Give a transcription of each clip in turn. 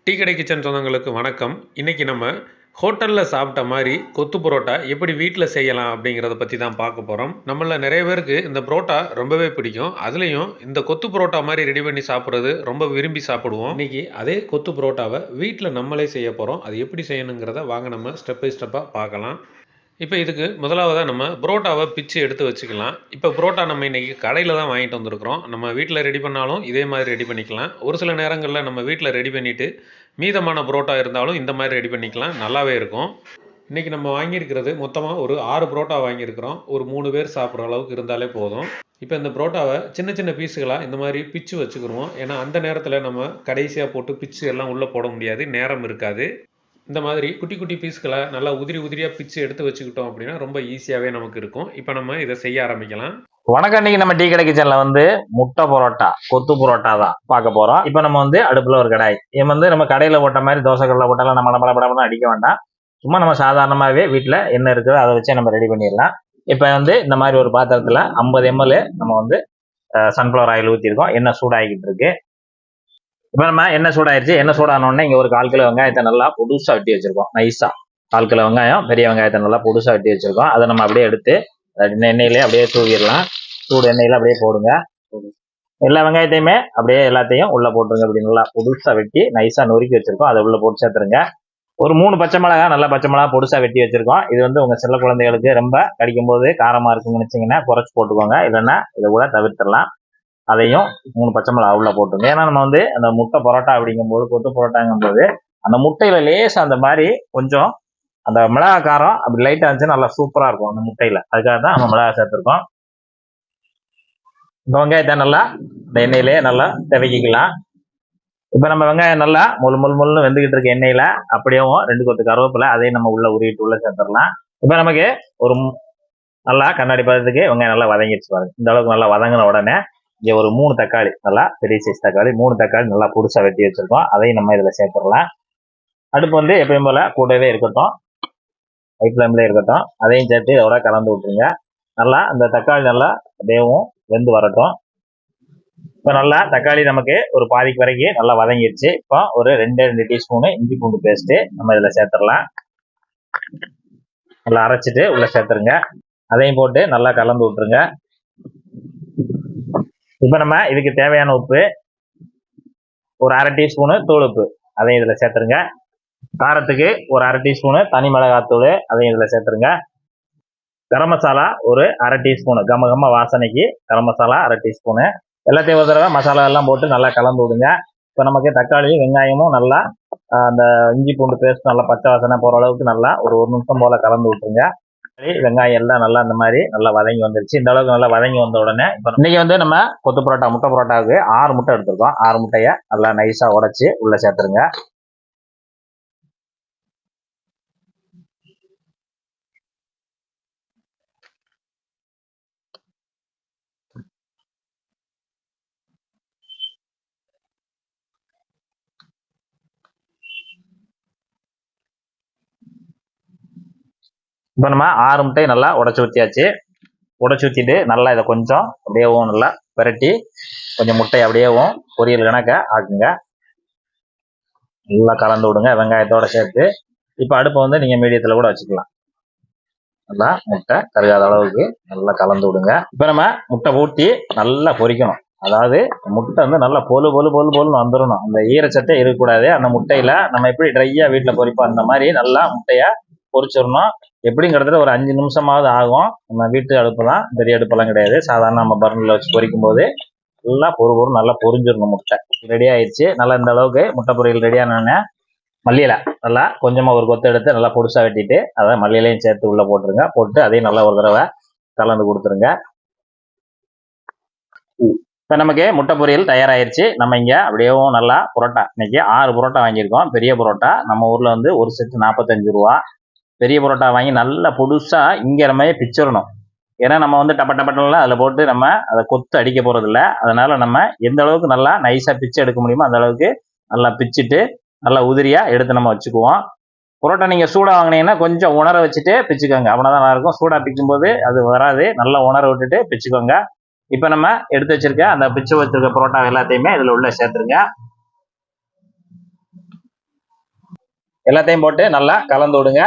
Tea கடை kitchen சொந்தங்களுக்கு வணக்கம். இன்றைக்கி நம்ம ஹோட்டலில் சாப்பிட்ட மாதிரி கொத்து புரோட்டா எப்படி வீட்டில் செய்யலாம் அப்படிங்கிறத பற்றி தான் பார்க்க போகிறோம். நம்மள நிறைய பேருக்கு இந்த புரோட்டா ரொம்பவே பிடிக்கும். அதுலேயும் இந்த கொத்து புரோட்டா மாதிரி ரெடி பண்ணி சாப்பிட்றது ரொம்ப விரும்பி சாப்பிடுவோம். இன்றைக்கி அதே கொத்து புரோட்டாவை வீட்டில் நம்மளே செய்ய போகிறோம். அது எப்படி செய்யணுங்கிறத வாங்க நம்ம ஸ்டெப் பை ஸ்டெப்பாக பார்க்கலாம். இப்போ இதுக்கு முதலாவதாக நம்ம புரோட்டாவை பிச்சு எடுத்து வச்சுக்கலாம். இப்போ புரோட்டா நம்ம இன்றைக்கி கடையில் தான் வாங்கிட்டு வந்திருக்கிறோம். நம்ம வீட்டில் ரெடி பண்ணாலும் இதே மாதிரி ரெடி பண்ணிக்கலாம். ஒரு சில நேரங்களில் நம்ம வீட்டில் ரெடி பண்ணிவிட்டு மீதமான புரோட்டா இருந்தாலும் இந்த மாதிரி ரெடி பண்ணிக்கலாம், நல்லாவே இருக்கும். இன்றைக்கி நம்ம வாங்கியிருக்கிறது மொத்தமாக ஒரு 6 புரோட்டா வாங்கியிருக்கிறோம். ஒரு 3 பேர் சாப்பிட்ற அளவுக்கு இருந்தாலே போதும். இப்போ இந்த புரோட்டாவை சின்ன சின்ன பீஸுகளாக இந்த மாதிரி பிச்சு வச்சுக்கிடுவோம். ஏன்னா அந்த நேரத்தில் நம்ம கடைசியாக போட்டு பிச்சு எல்லாம் உள்ளே போட முடியாது, நேரம் இருக்காது. இந்த மாதிரி குட்டி குட்டி பீஸ்களை நல்லா உதிரியாக பிச்சு எடுத்து வச்சுக்கிட்டோம் அப்படின்னா ரொம்ப ஈஸியாகவே நமக்கு இருக்கும். இப்போ நம்ம இதை செய்ய ஆரம்பிக்கலாம். வணக்கம். இன்னைக்கு நம்ம டீ கடை கிச்சன்ல முட்டை பரோட்டா, கொத்து பரோட்டா தான் பார்க்க போறோம். இப்போ நம்ம அடுப்புல ஒரு கடாய், இது நம்ம கடையில போட்ட மாதிரி தோசைக்கல்ல போட்டாலும் நம்ம படப்படம் அடிக்க வேண்டாம். சும்மா நம்ம சாதாரணமாகவே வீட்டில் என்ன இருக்குதோ அதை வச்சு நம்ம ரெடி பண்ணிடலாம். இப்போ இந்த மாதிரி ஒரு பாத்திரத்தில் 50 ml நம்ம சன்ஃப்ளவர் ஆயில் ஊற்றிருக்கோம். எண்ணெய் சூடாகிக்கிட்டு இருக்கு. இப்போ நம்ம எண்ணெய் சூடாயிருச்சு. எண்ணெய் சூடானோடனே இங்கே ஒரு 1/4 கிலோ வெங்காயத்தை நல்லா புதுசாக வெட்டி வச்சிருக்கோம். நைஸாக 1/4 கிலோ வெங்காயம், பெரிய வெங்காயத்தை நல்லா புதுசாக வெட்டி வச்சிருக்கோம். அதை நம்ம அப்படியே எடுத்து எண்ணெயிலே அப்படியே தூவிடலாம். சூடு எண்ணெயில அப்படியே போடுங்க. எல்லா வெங்காயத்தையுமே அப்படியே எல்லாத்தையும் உள்ள போட்டுருங்க. அப்படி நல்லா புதுசாக வெட்டி நைஸாக நொறுக்கி வச்சிருக்கோம். அதை உள்ள போட்டு சேர்த்துருங்க. ஒரு 3 பச்சை மிளகா, நல்லா பச்சை மிளகா பொடுசா வெட்டி வச்சிருக்கோம். இது உங்க சில குழந்தைகளுக்கு ரொம்ப கடிக்கும் போது காரமா இருக்குன்னு நினைச்சீங்கன்னா குறைச்சு போட்டுக்கோங்க. இல்லைன்னா இதை கூட தவிர்த்திடலாம். அதையும் 3 பச்சை மிளகா உள்ள போட்டுருங்க. ஏன்னா நம்ம அந்த முட்டை பரோட்டா அப்படிங்கும்போது, கொத்து பரோட்டாங்கும் போது அந்த முட்டையில லேசா அந்த மாதிரி கொஞ்சம் அந்த மிளகா காரம் அப்படி லைட்டா இருந்துச்சு, நல்லா சூப்பரா இருக்கும் அந்த முட்டையில. அதுக்காக தான் நம்ம மிளகா சேர்த்துருக்கோம். இந்த வெங்காயத்தை நல்லா இந்த எண்ணெயிலேயே நல்லா திவக்கிக்கலாம். இப்போ நம்ம வெங்காயம் நல்லா முள்னு வெந்துகிட்டு இருக்க எண்ணெயில அப்படியும் 2 கொத்து கருவேப்பிலை அதையும் நம்ம உள்ள உருவிட்டு உள்ள சேர்த்துடலாம். இப்போ நமக்கு ஒரு நல்லா கண்ணாடி பதத்துக்கு வெங்காயம் நல்லா வதங்கிடுச்சு பாருங்க. இந்த அளவுக்கு நல்லா வதங்கின உடனே இங்கே ஒரு 3 தக்காளி, நல்லா பெரிய சைஸ் தக்காளி, 3 தக்காளி நல்லா புதுசாக வெட்டி வச்சிருக்கோம். அதையும் நம்ம இதில் சேர்த்துடலாம். அடுப்பு எப்பயும் போல கூடவே இருக்கட்டும், ஹை ஃப்ளேம்ல இருக்கட்டும். அதையும் சேர்த்து இதோட கலந்து விட்டுருங்க. நல்லா அந்த தக்காளி நல்லா வேவும் வெந்து வரட்டும். இப்போ நல்லா தக்காளி நமக்கு ஒரு பாதிக்கு வரைக்கும் நல்லா வதங்கிடுச்சு. இப்போ ஒரு 2 டீஸ்பூனு இஞ்சி பூண்டு பேஸ்ட்டு நம்ம இதில் சேர்த்துடலாம். நல்லா அரைச்சிட்டு உள்ள சேர்த்துருங்க. அதையும் போட்டு நல்லா கலந்து விட்டுருங்க. இப்போ நம்ம இதுக்கு தேவையான உப்பு, ஒரு 1/2 டீஸ்பூனு தூள் உப்பு அதையும் இதில் சேர்த்துருங்க. காரத்துக்கு ஒரு 1/2 டீஸ்பூனு தனி மிளகாத்தூள் அதையும் இதில் சேர்த்துருங்க. கரம் மசாலா ஒரு 1/2 டீஸ்பூனு, கம்ம வாசனைக்கு கரம் மசாலா 1/2 டீஸ்பூனு. எல்லாத்தையும் ஒரு தடவை மசாலா எல்லாம் போட்டு நல்லா கலந்து விடுங்க. இப்போ நமக்கு தக்காளியும் வெங்காயமும் நல்லா அந்த இஞ்சி பூண்டு பேஸ்ட் நல்லா பச்சை வாசனை போகிற அளவுக்கு நல்லா ஒரு நிமிஷம் போல் கலந்து விட்டுருங்க. வெங்காயம் எல்லாம் நல்லா இந்த மாதிரி நல்லா வதங்கி வந்துருச்சு. இந்த அளவுக்கு நல்லா வதங்கி வந்த உடனே இப்போ இன்னைக்கு நம்ம கொத்து பரோட்டா, முட்டை பரோட்டாவுக்கு 6 முட்டை எடுத்திருக்கோம். 6 முட்டையை நல்லா நைஸா உடைச்சு உள்ள சேர்த்துருங்க. இப்போ நம்ம 6 முட்டையை நல்லா உடச்சி ஊற்றியாச்சு. உடச்சி ஊற்றிட்டு நல்லா இதை கொஞ்சம் அப்படியேவும் நல்லா விரட்டி கொஞ்சம் முட்டையை அப்படியேவும் பொரியல் கணக்க ஆக்குங்க. நல்லா கலந்து விடுங்க வெங்காயத்தோடு சேர்த்து. இப்போ அடுப்பை நீங்கள் மீடியத்தில் கூட வச்சுக்கலாம். நல்லா முட்டை கருகாத அளவுக்கு நல்லா கலந்து விடுங்க. இப்போ நம்ம முட்டை ஊற்றி நல்லா பொரிக்கணும். அதாவது முட்டை நல்லா பொலுன்னு வந்துடணும். அந்த ஈரச்சட்டை இருக்கக்கூடாது. அந்த முட்டையில் நம்ம எப்படி ட்ரையாக வீட்டில் பொரிப்போம் அந்த மாதிரி நல்லா முட்டையை பொரிச்சிடணும். எப்படியும் கிட்டத்தட்ட ஒரு 5 நிமிஷமாவது ஆகும். நம்ம வீட்டு அடுப்பு தான், பெரிய அடுப்பெல்லாம் கிடையாது. சாதாரண நம்ம பர்னரில் வச்சு பொரிக்கும் போது நல்லா நல்லா பொரிஞ்சிடணும். முட்டை ரெடி ஆயிடுச்சு. நல்லா இந்த அளவுக்கு முட்டை பொரியல் ரெடியானோடனே மல்லியில நல்லா கொஞ்சமாக ஒரு கொத்து எடுத்து நல்லா பொடிசா வெட்டிட்டு அதை மல்லியிலையும் சேர்த்து உள்ள போட்டுருங்க. போட்டு அதையும் நல்லா ஒரு தடவை கலந்து கொடுத்துருங்க. இப்போ நமக்கு முட்டை பொரியல் தயாராகிடுச்சு. நம்ம இங்கே அப்படியேவும் நல்லா புரோட்டா, இன்னைக்கு 6 புரோட்டா வாங்கியிருக்கோம். பெரிய புரோட்டா நம்ம ஊரில் ஒரு செட்டு 45 ரூபா. பெரிய புரோட்டா வாங்கி நல்லா புதுசா இங்கே நம்ம பிச்சிடணும். ஏன்னா நம்ம டப்பட்டெல்லாம் அதில் போட்டு நம்ம அதை கொத்து அடிக்க போகிறது இல்லை. அதனால நம்ம எந்த அளவுக்கு நல்லா நைஸாக பிச்சு எடுக்க முடியுமோ அந்த அளவுக்கு நல்லா பிச்சுட்டு நல்லா உதிரியாக எடுத்து நம்ம வச்சுக்குவோம். புரோட்டா நீங்கள் சூடாக வாங்கினீங்கன்னா கொஞ்சம் உணர வச்சுட்டு பிச்சுக்கோங்க. அப்படின்னா தான் நல்லா இருக்கும். சூடாக பிக்கும்போது அது வராது. நல்லா உணர விட்டுட்டு பிச்சுக்கோங்க. இப்போ நம்ம எடுத்து வச்சிருக்க அந்த பிச்சு வச்சிருக்க புரோட்டா எல்லாத்தையுமே இதில் உள்ள சேர்த்துருங்க. எல்லாத்தையும் போட்டு நல்லா கலந்து விடுங்க.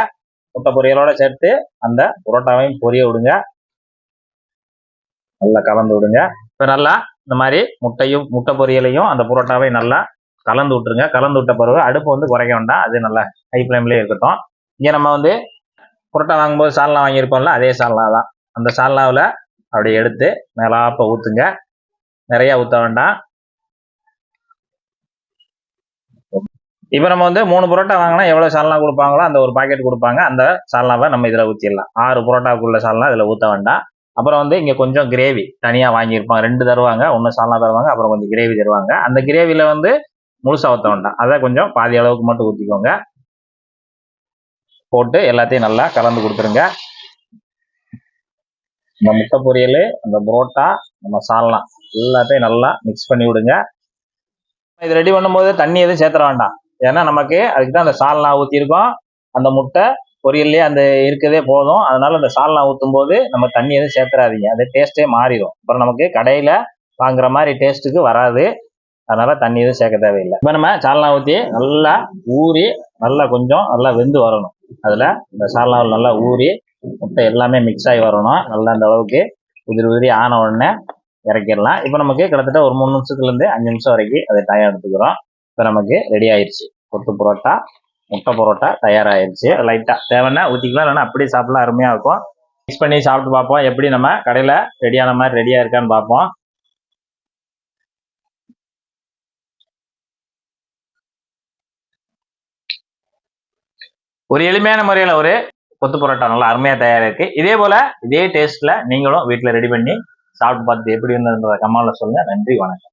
முட்டை பொரியலோட சேர்த்து அந்த புரோட்டாவையும் பொரிய விடுங்க. நல்லா கலந்து விடுங்க. இப்போ நல்லா இந்த மாதிரி முட்டை பொரியலையும் அந்த புரோட்டாவையும் நல்லா கலந்து விட்டுருங்க. கலந்து விட்ட பிறகு அடுப்பு வந்து குறைக்க வேண்டாம், அது நல்லா ஹை ஃப்ளேம்லேயே இருக்கட்டும். இங்கே நம்ம வந்து புரோட்டா வாங்கும்போது சால்னா வாங்கியிருப்போம்ல, அதே சால்னா தான். அந்த சால்னாவில் அப்படி எடுத்து மேலாப்ப ஊற்றுங்க. நிறையா ஊற்ற வேண்டாம். இப்போ நம்ம வந்து 3 புரோட்டா வாங்கினா எவ்வளோ சால்னா கொடுப்பாங்களோ அந்த ஒரு பாக்கெட் கொடுப்பாங்க. அந்த சால்னாவை நம்ம இதில் ஊற்றிடலாம். 6 புரோட்டாவுக்குள்ள சால்னா இதில் ஊற்ற வேண்டாம். அப்புறம் வந்து இங்கே கொஞ்சம் கிரேவி தனியாக வாங்கியிருப்பாங்க. 2 தருவாங்க. ஒன்று சால்னா தருவாங்க, அப்புறம் கொஞ்சம் கிரேவி தருவாங்க. அந்த கிரேவியில் வந்து முழுசாக ஊற்ற வேண்டாம், அதை கொஞ்சம் பாதி அளவுக்கு மட்டும் ஊற்றிக்கோங்க. போட்டு எல்லாத்தையும் நல்லா கலந்து கொடுத்துருங்க. இந்த முட்டை பொரியல், அந்த புரோட்டா, நம்ம சால்னா எல்லாத்தையும் நல்லா மிக்ஸ் பண்ணி விடுங்க. இது ரெடி பண்ணும்போது தண்ணி எதுவும் சேர்த்துற வேண்டாம். ஏன்னா நமக்கு அதுக்கு தான் அந்த சால்னா ஊற்றிருக்கோம். அந்த முட்டை பொரியல்லையே அந்த இருக்கதே போதும். அதனால அந்த சால்னா ஊற்றும் போது நம்ம தண்ணி எதுவும் சேர்த்துறாதீங்க, அது டேஸ்ட்டே மாறிடும். அப்புறம் நமக்கு கடையில் வாங்குற மாதிரி டேஸ்ட்டுக்கு வராது. அதனால தண்ணி எதுவும் சேர்க்க தேவையில்லை. இப்போ நம்ம சால்னா ஊற்றி நல்லா ஊறி நல்லா கொஞ்சம் நல்லா வெந்து வரணும். அதில் இந்த சால்னாவில் நல்லா ஊறி முட்டை எல்லாமே மிக்ஸ் ஆகி வரணும். நல்லா அந்த அளவுக்கு உதிரி ஆன உடனே இறக்கிடலாம். இப்போ நமக்கு கிட்டத்தட்ட ஒரு 3 நிமிஷத்துலேருந்து 5 நிமிஷம் வரைக்கும் அதை டைம் எடுத்துக்கிறோம். இப்போ நமக்கு ரெடி ஆயிடுச்சு. கொத்து புரோட்டா, முட்டை புரோட்டா தயாராகிடுச்சு. லைட்டாக தேவைன்னா ஊற்றிக்கலாம், இல்லைன்னா அப்படியே சாப்பிடலாம், அருமையாக இருக்கும். மிக்ஸ் பண்ணி சாப்பிட்டு பார்ப்போம், எப்படி நம்ம கடையில் ரெடியான மாதிரி ரெடியாக இருக்கான்னு பார்ப்போம். ஒரு எளிமையான முறையில் ஒரு கொத்து புரோட்டா நல்லா அருமையாக தயாராகிருக்கு. இதே போல் இதே டேஸ்ட்டில் நீங்களும் வீட்டில் ரெடி பண்ணி சாப்பிட்டு பார்த்துட்டு எப்படி இருந்ததுன்ற கமெண்ட்ல சொல்லுங்கள். நன்றி, வணக்கம்.